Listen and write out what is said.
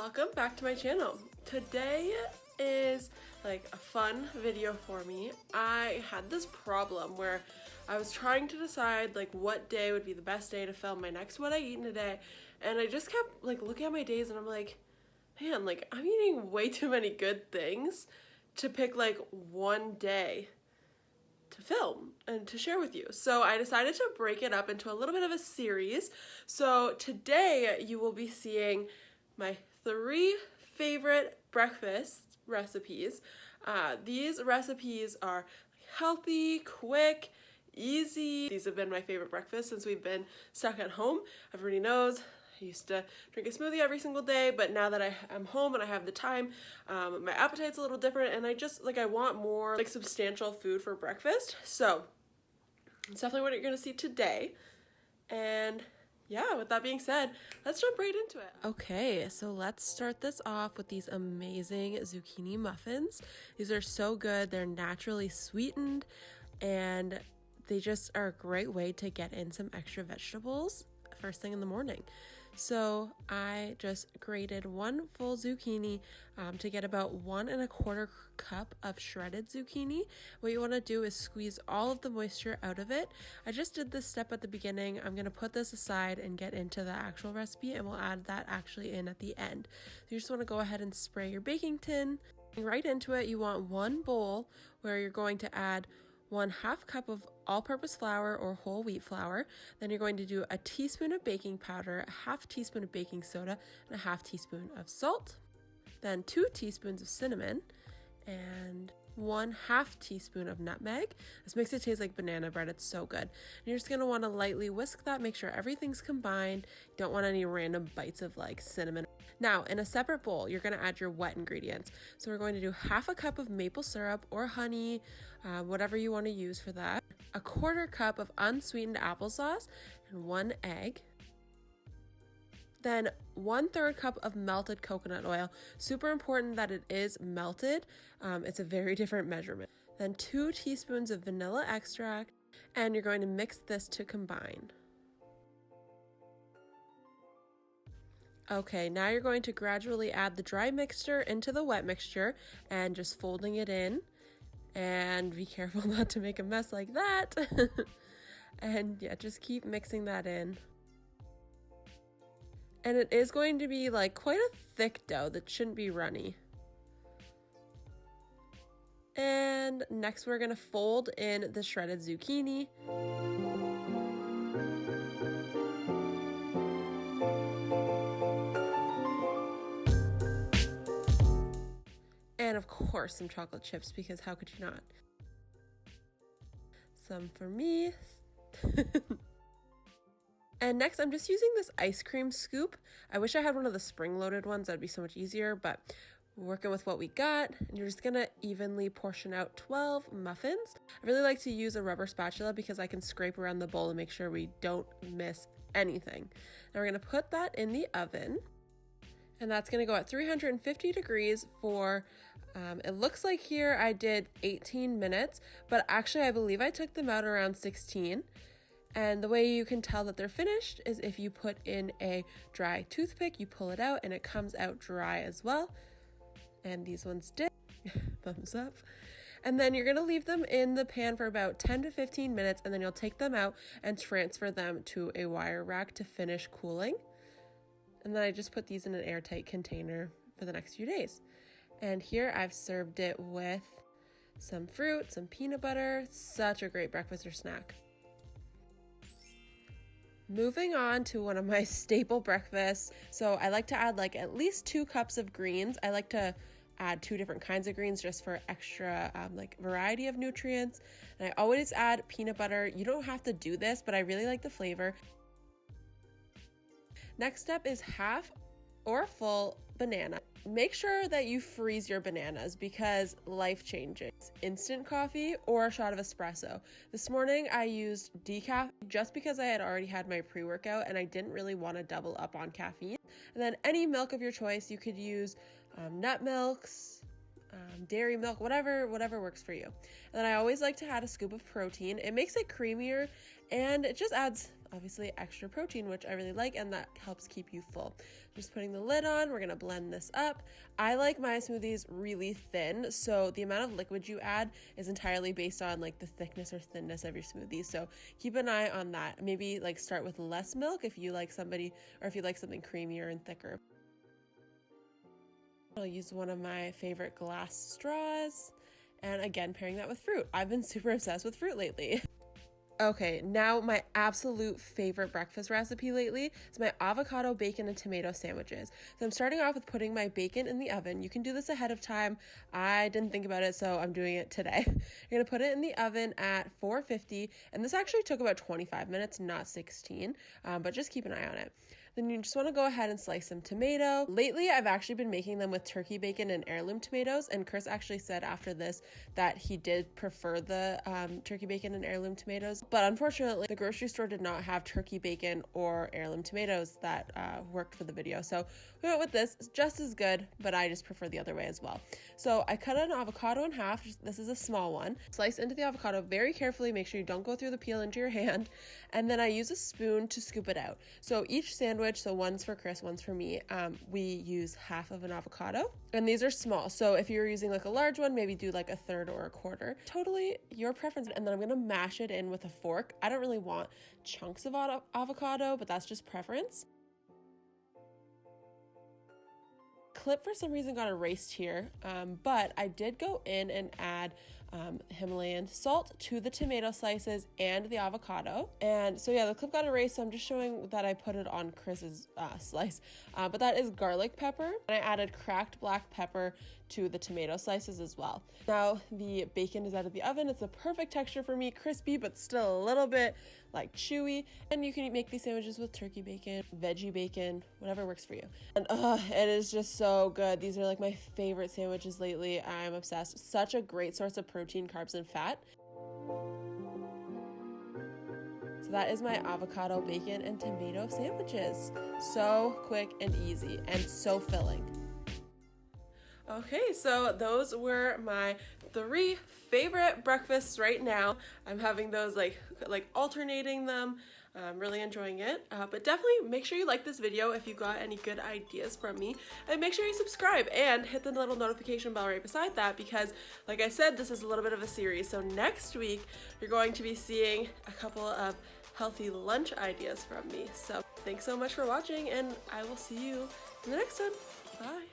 Welcome back to my channel. Today is like a fun video for me. I had this problem where I was trying to decide like what day would be the best day to film my next What I Eat in a Day, and I just kept like looking at my days and I'm like, man, like I'm eating way too many good things to pick like one day to film and to share with you. So I decided to break it up into a little bit of a series. So today you will be seeing my 3 favorite breakfast recipes. These recipes are healthy, quick, easy. These have been my favorite breakfast since we've been stuck at home. Everybody knows I used to drink a smoothie every single day, but now that I am home and I have the time, my appetite's a little different, and I want more like substantial food for breakfast. So it's definitely what you're gonna see today. And yeah, with that being said, let's jump right into it. Okay, so let's start this off with these amazing zucchini muffins. These are so good. They're naturally sweetened, and they just are a great way to get in some extra vegetables first thing in the morning. So I just grated 1 full zucchini to get about 1 1/4 cup of shredded zucchini. What you want to do is squeeze all of the moisture out of it. I just did this step at the beginning. I'm going to put this aside and get into the actual recipe, and we'll add that actually in at the end. So you just want to go ahead and spray your baking tin. Right into it, you want 1 bowl where you're going to add 1/2 cup of all-purpose flour or whole wheat flour. Then you're going to do a teaspoon of baking powder, a 1/2 teaspoon of baking soda, and a 1/2 teaspoon of salt. Then 2 teaspoons of cinnamon and 1/2 teaspoon of nutmeg. This makes it taste like banana bread. It's so good. And you're just going to want to lightly whisk that, make sure everything's combined. You don't want any random bites of like cinnamon. Now, in a separate bowl, you're going to add your wet ingredients. So we're going to do 1/2 cup of maple syrup or honey, whatever you want to use for that, a 1/4 cup of unsweetened applesauce, and 1 egg. Then 1/3 cup of melted coconut oil. Super important that it is melted. It's a very different measurement. Then 2 teaspoons of vanilla extract, and you're going to mix this to combine. Okay, now you're going to gradually add the dry mixture into the wet mixture and just folding it in. And be careful not to make a mess like that. And yeah, just keep mixing that in. And it is going to be like quite a thick dough that shouldn't be runny. And next we're going to fold in the shredded zucchini. And of course some chocolate chips, because how could you not? Some for me. And next, I'm just using this ice cream scoop. I wish I had one of the spring-loaded ones. That'd be so much easier, but we're working with what we got. And you're just gonna evenly portion out 12 muffins. I really like to use a rubber spatula because I can scrape around the bowl and make sure we don't miss anything. Now we're gonna put that in the oven. And that's gonna go at 350 degrees for, it looks like here I did 18 minutes, but actually I believe I took them out around 16. And the way you can tell that they're finished is if you put in a dry toothpick, you pull it out and it comes out dry as well. And these ones did. Thumbs up. And then you're going to leave them in the pan for about 10 to 15 minutes, and then you'll take them out and transfer them to a wire rack to finish cooling. And then I just put these in an airtight container for the next few days. And here I've served it with some fruit, some peanut butter. Such a great breakfast or snack. Moving on to one of my staple breakfasts. So I like to add like at least 2 cups of greens. I like to add 2 different kinds of greens just for extra like variety of nutrients. And I always add peanut butter. You don't have to do this, but I really like the flavor. Next step is half or full banana. Make sure that you freeze your bananas because life changing. Instant coffee or a shot of espresso. This morning I used decaf just because I had already had my pre-workout and I didn't really want to double up on caffeine. And then any milk of your choice, you could use nut milks, dairy milk, whatever works for you. And then I always like to add a scoop of protein. It makes it creamier and it just adds obviously extra protein, which I really like, and that helps keep you full. Just putting the lid on, we're gonna blend this up. I like my smoothies really thin, so the amount of liquid you add is entirely based on like the thickness or thinness of your smoothie. So keep an eye on that. Maybe like start with less milk if you like something creamier and thicker. I'll use one of my favorite glass straws, and again, pairing that with fruit. I've been super obsessed with fruit lately. Okay, now my absolute favorite breakfast recipe lately is my avocado, bacon, and tomato sandwiches. So I'm starting off with putting my bacon in the oven. You can do this ahead of time. I didn't think about it, so I'm doing it today. You're gonna put it in the oven at 450, and this actually took about 25 minutes, not 16, but just keep an eye on it. Then you just want to go ahead and slice some tomato. Lately, I've actually been making them with turkey bacon and heirloom tomatoes, and Chris actually said after this that he did prefer the turkey bacon and heirloom tomatoes, but unfortunately, the grocery store did not have turkey bacon or heirloom tomatoes that worked for the video, so we went with this. It's just as good, but I just prefer the other way as well. So I cut an avocado in half. This is a small one. Slice into the avocado very carefully. Make sure you don't go through the peel into your hand, and then I use a spoon to scoop it out. So each sandwich, so one's for Chris, one's for me, we use half of an avocado, and these are small. So if you're using like a large one, maybe do like a third or a quarter. Totally your preference. And then I'm gonna mash it in with a fork. I don't really want chunks of avocado, but that's just preference. Clip for some reason got erased here, but I did go in and add Himalayan salt to the tomato slices and the avocado. And so yeah, the clip got erased, so I'm just showing that I put it on Chris's slice. But that is garlic pepper, and I added cracked black pepper to the tomato slices as well. Now the bacon is out of the oven. It's a perfect texture for me, crispy but still a little bit like chewy. And you can make these sandwiches with turkey bacon, veggie bacon, whatever works for you. And it is just so good. These are like my favorite sandwiches lately. I'm obsessed. Such a great source of protein, carbs, and fat. So that is my avocado, bacon, and tomato sandwiches. So quick and easy and so filling. Okay, so those were my 3 favorite breakfasts right now. I'm having those like alternating them. I'm really enjoying it, but definitely make sure you like this video if you got any good ideas from me, and make sure you subscribe and hit the little notification bell right beside that, because like I said, this is a little bit of a series. So next week, you're going to be seeing a couple of healthy lunch ideas from me. So thanks so much for watching, and I will see you in the next one. Bye.